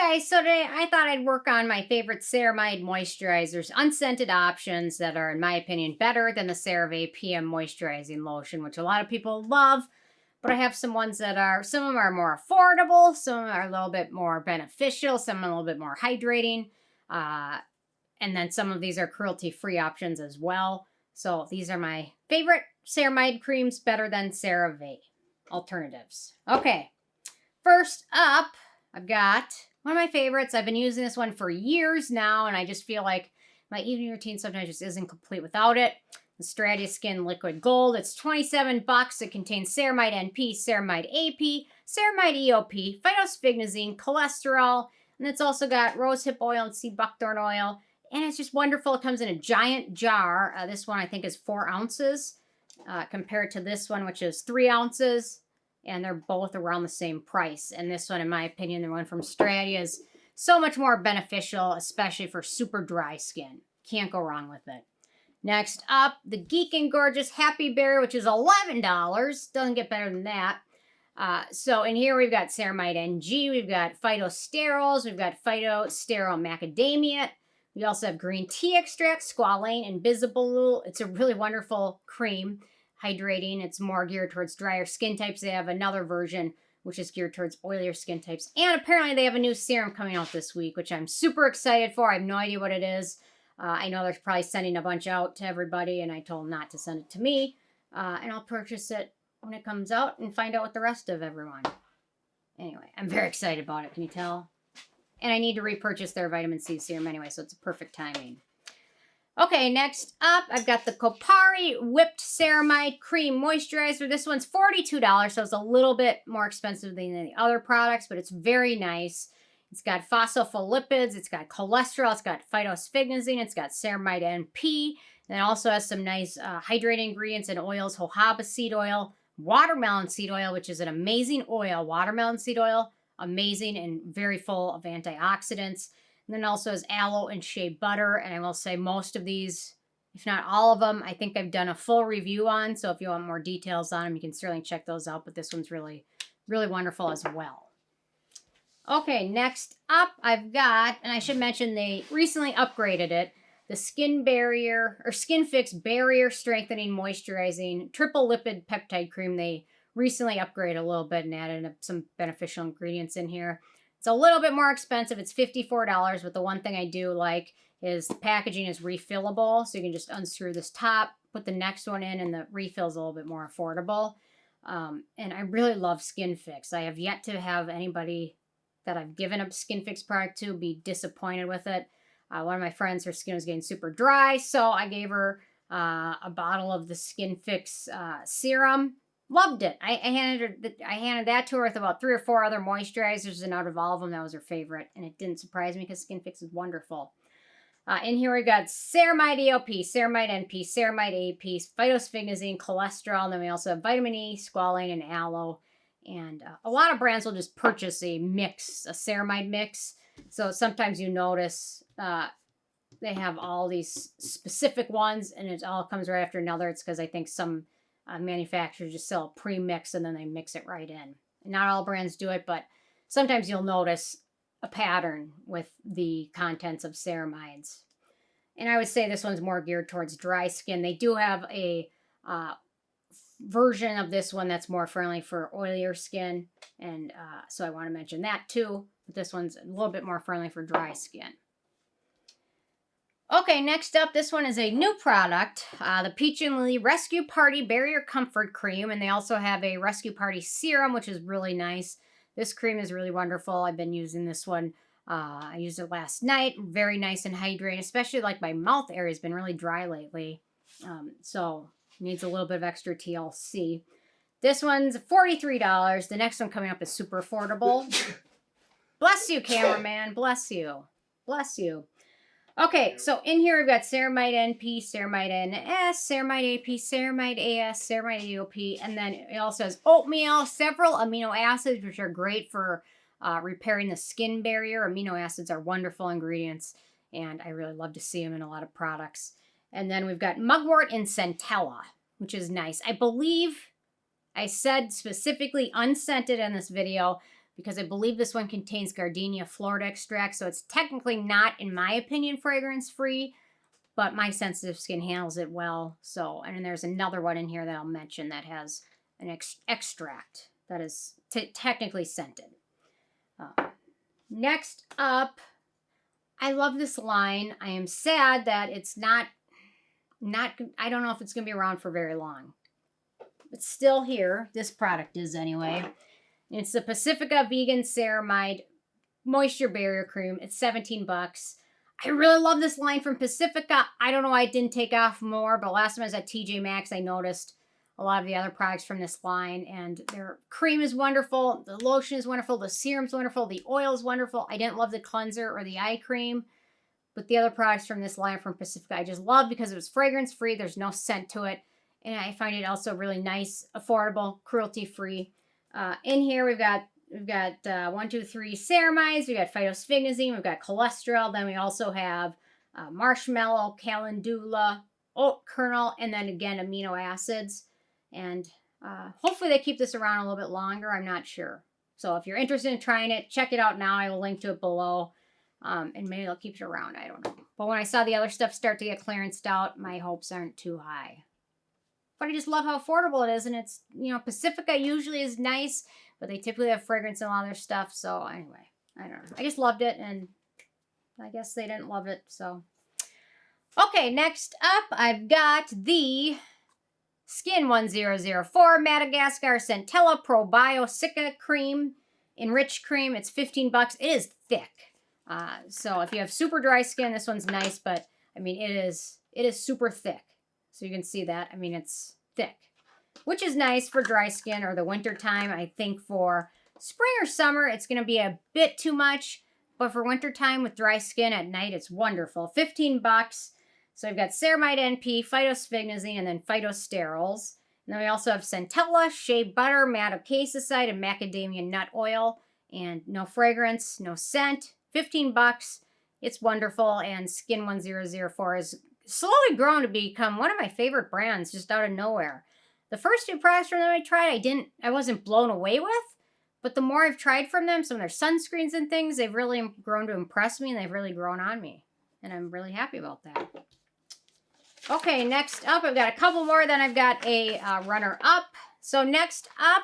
Okay, so today I thought I'd work on my favorite Ceramide Moisturizers, unscented options that are, in my opinion, better than the CeraVe PM Moisturizing Lotion, which a lot of people love. But I have some ones that are, some of them are more affordable, some of them are a little bit more beneficial, some of them are a little bit more hydrating. And then some of these are cruelty-free options as well. So these are my favorite ceramide creams, better than CeraVe alternatives. Okay, first up, I've got one of my favorites. I've been using this one for years now, and I just feel like my evening routine sometimes just isn't complete without it. The Stratia Skin Liquid Gold. It's $27. It contains ceramide NP, ceramide AP, ceramide EOP, phytosphingosine, cholesterol, and it's also got rosehip oil and sea buckthorn oil. And it's just wonderful. It comes in a giant jar. This one I think is 4 ounces compared to this one, which is 3 ounces. And they're both around the same price. And this one, in my opinion, the one from Stratia is so much more beneficial, especially for super dry skin. Can't go wrong with it. Next up, the Geek and Gorgeous Happy Berry, which is $11. Doesn't get better than that. So in here we've got Ceramide NG, we've got Phytosterols, we've got Phytosteryl Macadamiate. We also have green tea extract, Squalane, and Bisabolol. It's a really wonderful cream. Hydrating. It's more geared towards drier skin types. They have another version which is geared towards oilier skin types. And apparently they have a new serum coming out this week, which I'm super excited for. I have no idea what it is. I know they're probably sending a bunch out to everybody, and I told them not to send it to me. And I'll purchase it when it comes out and find out what the rest of everyone. Anyway, I'm very excited about it. Can you tell? And I need to repurchase their vitamin C serum anyway, so it's a perfect timing. Okay, next up, I've got the Kopari Whipped Ceramide Cream Moisturizer. This one's $42, so it's a little bit more expensive than the other products, but it's very nice. It's got phospholipids, it's got cholesterol, it's got phytosphingosine, it's got ceramide NP, and it also has some nice hydrating ingredients and oils, jojoba seed oil, watermelon seed oil, which is an amazing oil. Watermelon seed oil, amazing and very full of antioxidants. And then also has aloe and shea butter. And I will say most of these, if not all of them, I think I've done a full review on. So if you want more details on them, you can certainly check those out. But this one's really, really wonderful as well. Okay, next up I've got, and I should mention they recently upgraded it, the Skinfix Barrier Strengthening Moisturizing Triple Lipid-Peptide Cream. They recently upgraded a little bit and added some beneficial ingredients in here. It's a little bit more expensive. It's $54, but the one thing I do like is the packaging is refillable, so you can just unscrew this top, put the next one in, and the refill's a little bit more affordable. And I really love Skinfix. I have yet to have anybody that I've given a Skinfix product to be disappointed with it. One of my friends, her skin was getting super dry, so I gave her a bottle of the Skinfix serum. Loved it. I handed that to her with about 3 or 4 other moisturizers, and out of all of them, that was her favorite. And it didn't surprise me because Skinfix is wonderful. In here we've got ceramide EOP, ceramide NP, ceramide AP, phytosphingosine, cholesterol, and then we also have vitamin E, squalane, and aloe. And a lot of brands will just purchase a mix, a ceramide mix. So sometimes you notice they have all these specific ones, and it all comes right after another. It's because I think some manufacturers just sell a pre-mix and then they mix it right in. Not all brands do it, but sometimes you'll notice a pattern with the contents of ceramides. And I would say this one's more geared towards dry skin. They do have a version of this one that's more friendly for oilier skin, and so I want to mention that too. But this one's a little bit more friendly for dry skin. Okay, next up, this one is a new product, the Peach and Lily Rescue Party Barrier Comfort Cream, and they also have a Rescue Party Serum, which is really nice. This cream is really wonderful. I've been using this one. I used it last night. Very nice and hydrating, especially like my mouth area has been really dry lately, so needs a little bit of extra TLC. This one's $43. The next one coming up is super affordable. Bless you, cameraman. Bless you. Bless you. Okay, so in here we've got ceramide NP, ceramide NS, ceramide AP, ceramide AS, ceramide EOP, and then it also has oatmeal, several amino acids, which are great for repairing the skin barrier. Amino acids are wonderful ingredients, and I really love to see them in a lot of products. And then we've got mugwort and centella, which is nice. I believe I said specifically unscented in this video, because I believe this one contains gardenia florida extract. So it's technically not, in my opinion, fragrance-free, but my sensitive skin handles it well. So, and then there's another one in here that I'll mention that has an extract that is technically scented. Next up, I love this line. I am sad that it's not, I don't know if it's going to be around for very long. It's still here. This product is anyway. It's the Pacifica Vegan Ceramide Moisture Barrier Cream. It's $17. I really love this line from Pacifica. I don't know why it didn't take off more, but last time I was at TJ Maxx, I noticed a lot of the other products from this line, and their cream is wonderful. The lotion is wonderful. The serum's wonderful. The oil is wonderful. I didn't love the cleanser or the eye cream, but the other products from this line from Pacifica I just love because it was fragrance-free. There's no scent to it, and I find it also really nice, affordable, cruelty-free. In here, we've got 1, 2, 3 ceramides. We've got Phytosphingosine. We've got cholesterol. Then we also have marshmallow, calendula, oat kernel, and then again amino acids. And hopefully they keep this around a little bit longer. I'm not sure. So if you're interested in trying it, check it out now. I will link to it below. And maybe they'll keep it around. I don't know. But when I saw the other stuff start to get clearanced out, my hopes aren't too high. But I just love how affordable it is. And it's, you know, Pacifica usually is nice, but they typically have fragrance in a lot of their stuff. So anyway, I don't know. I just loved it, and I guess they didn't love it. So, okay, next up, I've got the Skin 1004 Madagascar Centella Probiotica Cream, Enriched Cream. It's $15. It is thick. So if you have super dry skin, this one's nice, but I mean, it is super thick. So you can see that. I mean, it's thick, which is nice for dry skin or the winter time. I think for spring or summer, it's going to be a bit too much, but for winter time with dry skin at night, it's wonderful. $15. So we've got Ceramide NP, Phytosphingosine, and then Phytosterols. And then we also have Centella, Shea Butter, Madecassoside, and Macadamia Nut Oil. And no fragrance, no scent. $15. It's wonderful. And Skin 1004 is slowly grown to become one of my favorite brands just out of nowhere. The first 2 products from them I tried, I wasn't blown away with. But the more I've tried from them, some of their sunscreens and things, they've really grown to impress me, and they've really grown on me. And I'm really happy about that. Okay, next up, I've got a couple more, then I've got a runner-up. So next up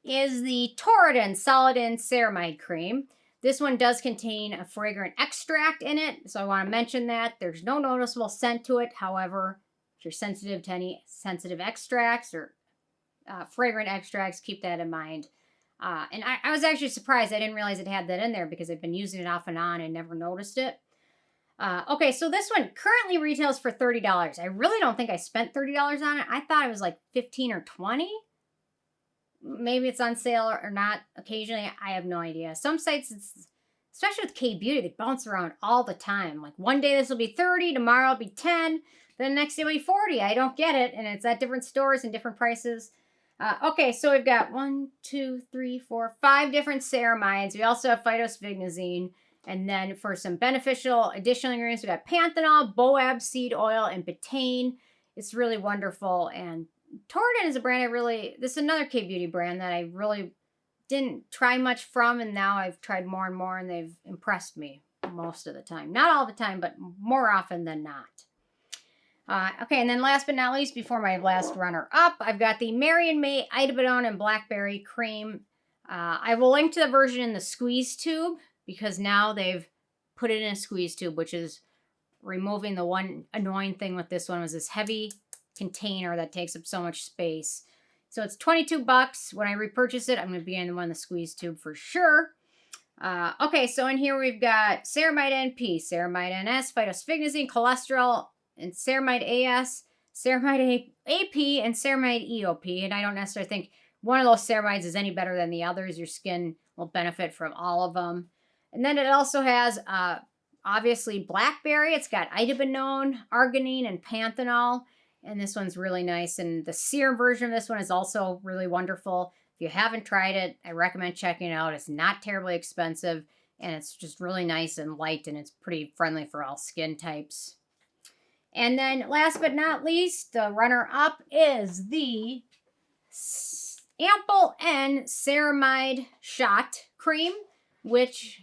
is the Toran Solid-In Ceramide Cream. This one does contain a fragrant extract in it, so I want to mention that. There's no noticeable scent to it. However, if you're sensitive to any sensitive extracts or fragrant extracts, keep that in mind. And I was actually surprised. I didn't realize it had that in there because I've been using it off and on and never noticed it. Okay, so this one currently retails for $30. I really don't think I spent $30 on it. I thought it was like $15 or $20. Maybe it's on sale or not occasionally. I have no idea. Some sites, especially with K-Beauty, they bounce around all the time. Like one day this will be $30, tomorrow it'll be $10, then the next day it'll be $40. I don't get it, and it's at different stores and different prices. Okay, so we've got 1, 2, 3, 4, 5 different ceramides. We also have Phytosphingosine. And then for some beneficial additional ingredients, we got panthenol, boab seed oil, and betaine. It's really wonderful. And Toran is a brand this is another K-Beauty brand that I really didn't try much from, and now I've tried more and more, and they've impressed me most of the time. Not all the time, but more often than not. Okay, and then last but not least, before my last runner-up, I've got the Marion May Idabidone and Blackberry Cream. I will link to the version in the squeeze tube, because now they've put it in a squeeze tube, which is removing the one annoying thing with this one was this heavy container that takes up so much space. So it's $22. When I repurchase it, I'm going to be in the one in the squeeze tube for sure. Okay, so in here we've got Ceramide NP, Ceramide NS, Phytosphingosine, cholesterol, and Ceramide AS, Ceramide AP, and Ceramide EOP. And I don't necessarily think one of those ceramides is any better than the others. Your skin will benefit from all of them. And then it also has, obviously, blackberry. It's got idabinone, arginine, and panthenol. And this one's really nice. And the serum version of this one is also really wonderful. If you haven't tried it, I recommend checking it out. It's not terribly expensive, and it's just really nice and light, and it's pretty friendly for all skin types. And then last but not least, the runner-up is the Ample N Ceramide Shot cream, which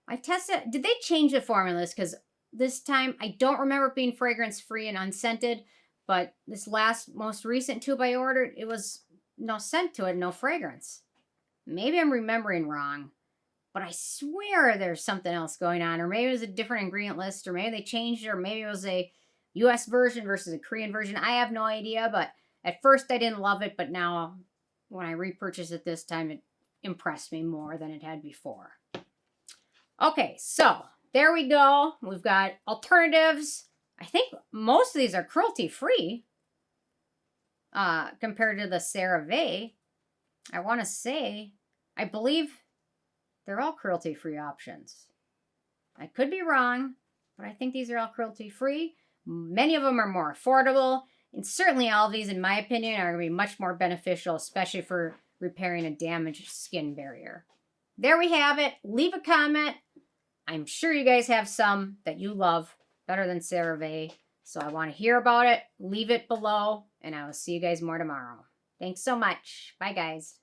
I tested. Did they change the formulas? Because this time I don't remember it being fragrance-free and unscented, but this most recent tube I ordered, it was no scent to it, no fragrance. Maybe I'm remembering wrong, but I swear there's something else going on, or maybe it was a different ingredient list, or maybe they changed it, or maybe it was a US version versus a Korean version. I have no idea, but at first I didn't love it, but now when I repurchased it this time, it impressed me more than it had before. Okay, so there we go. We've got alternatives. I think most of these are cruelty-free compared to the CeraVe. I want to say, I believe they're all cruelty-free options. I could be wrong, but I think these are all cruelty-free. Many of them are more affordable, and certainly all of these, in my opinion, are going to be much more beneficial, especially for repairing a damaged skin barrier. There we have it. Leave a comment. I'm sure you guys have some that you love better than CeraVe, so I want to hear about it. Leave it below, and I will see you guys more tomorrow. Thanks so much. Bye, guys.